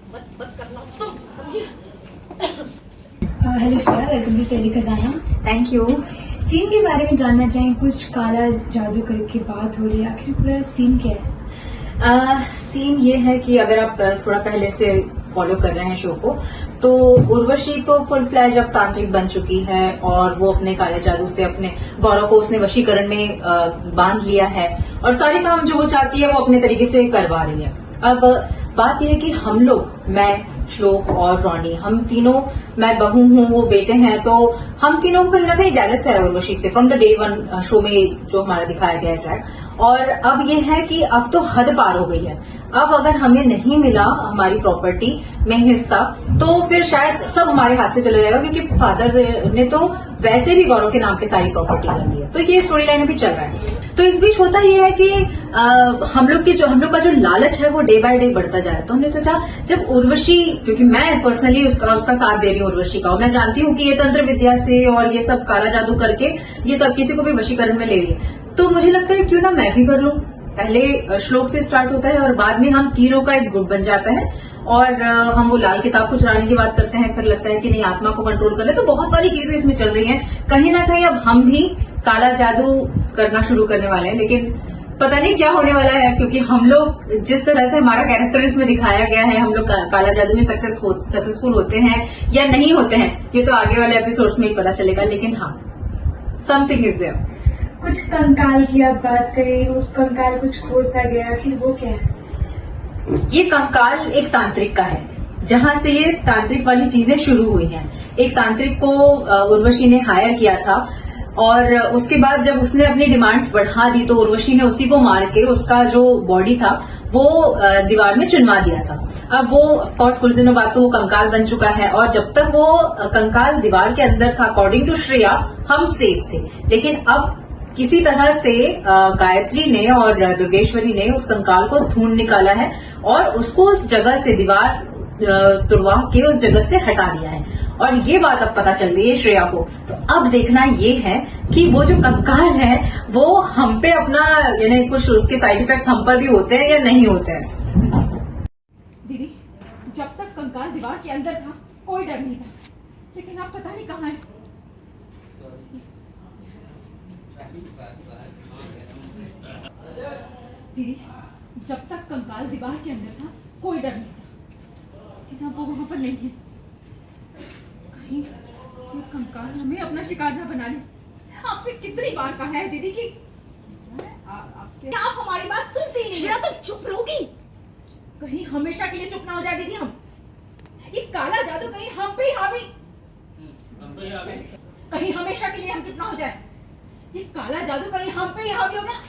मत करना तुम, समझी? Hello Shreya, welcome to tele Khazana. Thank you. Scene के बारे में जानना चाहें, कुछ काला जादू करके बात हो रही है, आखिर पूरा सीन क्या है? सीन ये है कि अगर आप थोड़ा पहले से फॉलो कर रहे हैं शो को, तो उर्वशी तो फुल फ्लैज अब तांत्रिक बन चुकी है और वो अपने काले जादू से अपने गौरव को उसने वशीकरण में बांध लिया है और सारे काम जो वो चाहती है वो अपने तरीके से करवा रही है। अब बात यह है कि हम लोग, मैं, श्लोक और रॉनी, हम तीनों, मैं बहू हूँ, वो बेटे हैं, तो हम तीनों को कहीं ना कहीं जेलस है उर्वशी से from the day one show में जो हमारा दिखाया गया है ट्रैक। और अब ये है कि अब तो हद पार हो गई है। अब अगर हमें नहीं मिला हमारी प्रॉपर्टी में हिस्सा, तो फिर शायद सब हमारे हाथ से चला जाएगा, क्योंकि फादर ने तो वैसे भी गौरव के नाम पे सारी प्रॉपर्टी कर दी है। तो ये स्टोरी लाइन अभी चल रहा है। तो इस बीच होता ये है कि हम लोग का जो लालच है वो डे बाय डे बढ़ता जा रहा है। तो हमने सोचा, जब उर्वशी, क्योंकि मैं पर्सनली उसका साथ दे रही हूँ उर्वशी का, और मैं जानती हूँ कि ये तंत्र विद्या से और ये सब काला जादू करके ये सब किसी को भी वशीकरण में ले रही है, तो मुझे लगता है क्यों ना मैं भी कर लूं। पहले श्लोक से स्टार्ट होता है और बाद में हम तीनों का एक ग्रुप बन जाता है और हम वो लाल किताब को चुराने की बात करते हैं। फिर लगता है कि नहीं, आत्मा को कंट्रोल कर ले। तो बहुत सारी चीजें इसमें चल रही हैं। कहीं ना कहीं अब हम भी काला जादू करना शुरू करने वाले हैं, लेकिन पता नहीं क्या होने वाला है, क्योंकि हम लोग जिस तरह से हमारा कैरेक्टर इसमें दिखाया गया है, हम लोग काला जादू में सक्सेसफुल होते हैं या नहीं होते हैं, ये तो आगे वाले एपिसोड्स में ही पता चलेगा। लेकिन हाँ, समथिंग इज देयर। कुछ कंकाल की आप बात करें, वो कंकाल कुछ खोसा गया, आखिर वो क्या है? ये कंकाल एक तांत्रिक का है, जहां से ये तांत्रिक वाली चीजें शुरू हुई हैं। एक तांत्रिक को उर्वशी ने हायर किया था और उसके बाद जब उसने अपनी डिमांड्स बढ़ा दी, तो उर्वशी ने उसी को मार के उसका जो बॉडी था वो दीवार में चिनवा दिया था। अब वो ऑफकोर्स कुछ दिनों बाद तो वो कंकाल बन चुका है, और जब तक वो कंकाल दीवार के अंदर था, अकॉर्डिंग टू श्रेया, हम सेफ थे। लेकिन अब किसी तरह से गायत्री ने और दुर्गेश्वरी ने उस कंकाल को ढूंढ निकाला है और उसको उस जगह से, दीवार तुड़वा के उस जगह से हटा दिया है। और ये बात अब पता चल गई है श्रेया को। तो अब देखना ये है कि वो जो कंकाल है वो हम पे अपना, यानी कुछ उसके साइड इफेक्ट्स हम पर भी होते हैं या नहीं होते हैं। दीदी, जब तक कंकाल दीवार के अंदर था कोई डर नहीं था, लेकिन अब पता नहीं कहाँ है। दीदी, जब तक कंकाल दीवार के अंदर था कोई डर नहीं था, लेकिन अब वो वहां पर नहीं है। कहीं ये कंकाल हमें अपना शिकार न बना ले। आपसे कितनी बार कहा है दीदी कि आपसे आप हमारी बात सुनती नहीं। श्रेया, तुम चुप रहोगी? कहीं हमेशा के लिए चुप ना हो जाए दीदी हम। ये काला जादू कहीं हम पे हावी, कहीं हमेशा के लिए हम चुप ना हो जाए। ये काला जादू कहीं हम पे ही हावी हो गया।